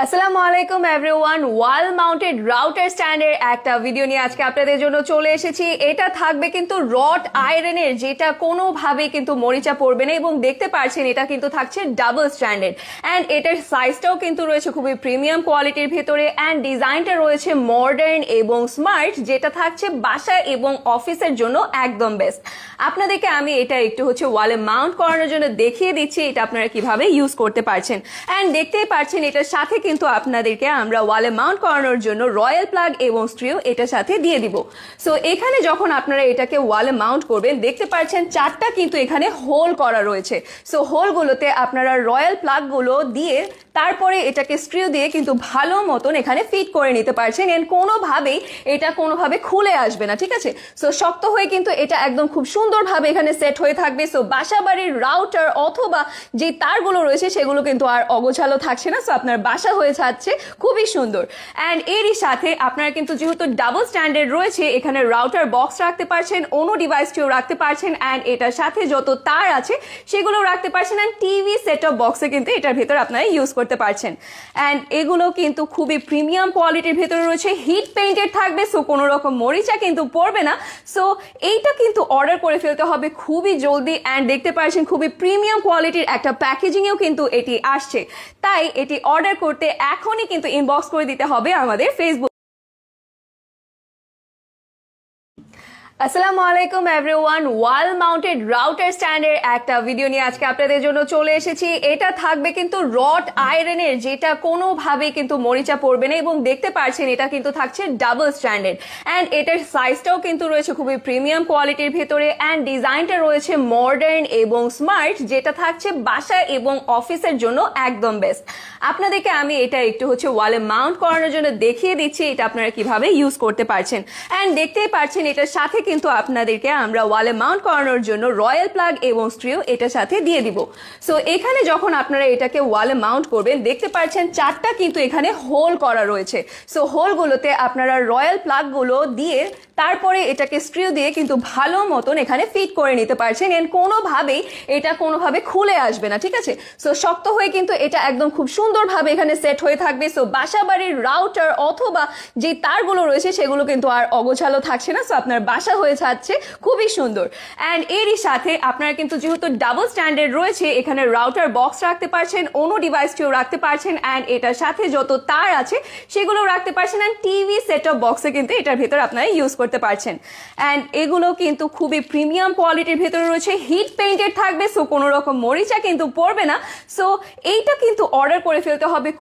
আসসালামু আলাইকুম এভরিওয়ান। ওয়াল mounted router স্ট্যান্ডের একটা ভিডিও নিয়ে আজকে আপনাদের জন্য চলে এসেছি। এটা থাকবে কিন্তু রড আয়রনের, যেটা কোনোভাবে কিন্তু মরিচা পড়বে না এবং দেখতে পাচ্ছেন এটা কিন্তু থাকছে ডাবল স্ট্যান্ডার্ড অ্যান্ড এটার সাইজটাও কিন্তু রয়েছে খুবই প্রিমিয়াম কোয়ালিটির ভেতরে অ্যান্ড ডিজাইনটা রয়েছে মডার্ন এবং স্মার্ট, যেটা থাকছে বাসা এবং অফিসের জন্য একদম বেস্ট। আপনাদেরকে আমি এটা একটু ওয়ালে মাউন্ট করানোর জন্য দেখিয়ে দিচ্ছি এটা আপনারা কিভাবে ইউজ করতে পারছেন অ্যান্ড দেখতেই পাচ্ছেন এটার সাথে কিন্তু আপনাদেরকে আমরা ওয়ালে মাউন্ট করানোর জন্য রয়্যাল প্লাগ এবং স্ক্রু এটার সাথে দিয়ে দিব। সো এখানে যখন আপনারা এটাকে ওয়ালে মাউন্ট করবেন দেখতে পাচ্ছেন চারটা কিন্তু এখানে হোল করা রয়েছে। সো হোলগুলোতে আপনারা রয়্যাল প্লাগগুলো দিয়ে তারপরে এটাকে স্ক্রু দিয়ে কিন্তু ভালো মতন এখানে ফিট করে নিতে পারছেন এন্ড কোনোভাবেই এটা কোনোভাবে খুলে আসবে না, ঠিক আছে। সো শক্ত হয়ে কিন্তু এটা একদম খুব সুন্দরভাবে এখানে সেট হয়ে থাকবে। সো বাসা বাড়ির রাউটার অথবা যে তারগুলো রয়েছে সেগুলো কিন্তু আর অগোছালো থাকছে না। সো আপনার বাসা হয়ে যাচ্ছে খুবই সুন্দর অ্যান্ড এরই সাথে আপনারা কিন্তু যেহেতু ডাবল স্ট্যান্ডার্ড রয়েছে এখানে রাউটার বক্স রাখতে পারছেন, অন্য ডিভাইসটিও রাখতে পারছেন অ্যান্ড এটার সাথে যত তার আছে সেগুলো রাখতে পারছেন অ্যান্ড টিভি সেট টপ বক্সে কিন্তু এটার ভেতর আপনারা ইউজ করতে পারছেন অ্যান্ড এগুলো কিন্তু খুবই প্রিমিয়াম কোয়ালিটির ভেতরে রয়েছে, হিট পেইন্টেড থাকবে। সো কোনো রকম মরিচা কিন্তু পড়বে না। সো এইটা কিন্তু অর্ডার করে ফেলতে হবে খুবই জলদি অ্যান্ড দেখতে পাচ্ছেন খুবই প্রিমিয়াম কোয়ালিটির একটা প্যাকেজিংয়েও কিন্তু এটি আসছে। তাই এটি অর্ডার করতে এখনই কিন্তু ইনবক্স করে দিতে হবে আমাদের ফেসবুক। আসসালামু আলাইকুম এভরিওয়ান। ওয়াল মাউন্টেড রাউটার স্ট্যান্ডের একটা ভিডিও নিয়ে আজকে আপনাদের জন্য চলে এসেছি। এটা থাকবে কিন্তু রড আয়রনের, যেটা কোনোভাবে কিন্তু মরিচা পড়বে না এবং দেখতে পাচ্ছেন এটা কিন্তু থাকছে ডাবল স্ট্যান্ডার্ড অ্যান্ড এটার সাইজটাও কিন্তু রয়েছে খুবই প্রিমিয়াম কোয়ালিটির ভেতরে অ্যান্ড ডিজাইনটা রয়েছে মডার্ন এবং স্মার্ট, যেটা থাকছে বাসা এবং অফিসের জন্য একদম বেস্ট। আপনাদেরকে আমি এটা একটু ওয়ালে মাউন্ট করানোর জন্য দেখিয়ে দিচ্ছি এটা আপনারা কিভাবে ইউজ করতে পারছেন অ্যান্ড দেখতেই পাচ্ছেন এটার সাথে কিন্তু আপনাদেরকে আমরা ওয়ালে মাউন্ট করানোর জন্য রয়্যাল প্লাগ এবং স্ক্রু এটার সাথে দিয়ে দিব। সো এখানে যখন আপনারা এটাকে ওয়ালে মাউন্ট করবেন দেখতে পাচ্ছেন চারটা কিন্তু এখানে হোল করা রয়েছে। সো হোলগুলোতে আপনারা রয়্যাল প্লাগগুলো দিয়ে তারপরে এটাকে স্ক্রু দিয়ে কিন্তু ভালো মতন এখানে ফিট করে নিতে পারছেন এন্ড কোনোভাবেই এটা কোনোভাবে খুলে আসবে না, ঠিক আছে। সো শক্ত হয়ে কিন্তু এটা একদম খুব সুন্দরভাবে এখানে সেট হয়ে থাকবে। সো বাসা বাড়ির রাউটার অথবা যে তারগুলো রয়েছে সেগুলো কিন্তু আর অগোছালো থাকছে না। সো আপনার বাসা হয়ে যাচ্ছে খুবই সুন্দর অ্যান্ড এরই সাথে আপনারা কিন্তু যেহেতু ডাবল স্ট্যান্ডার্ড রয়েছে এখানে রাউটার বক্স রাখতে পারছেন, অন্য ডিভাইসটিও রাখতে পারছেন অ্যান্ড এটার সাথে যত তার আছে সেগুলো রাখতে পারছেন অ্যান্ড টিভি সেট টপ বক্সে কিন্তু এটার ভেতর আপনারা ইউজ করতে পারছেন অ্যান্ড এগুলো কিন্তু খুবই প্রিমিয়াম কোয়ালিটির ভেতরে রয়েছে, হিট পেইন্টেড থাকবে। সো কোনো রকম মরিচা কিন্তু পড়বে না। সো এইটা কিন্তু অর্ডার করে ফেলতে হবে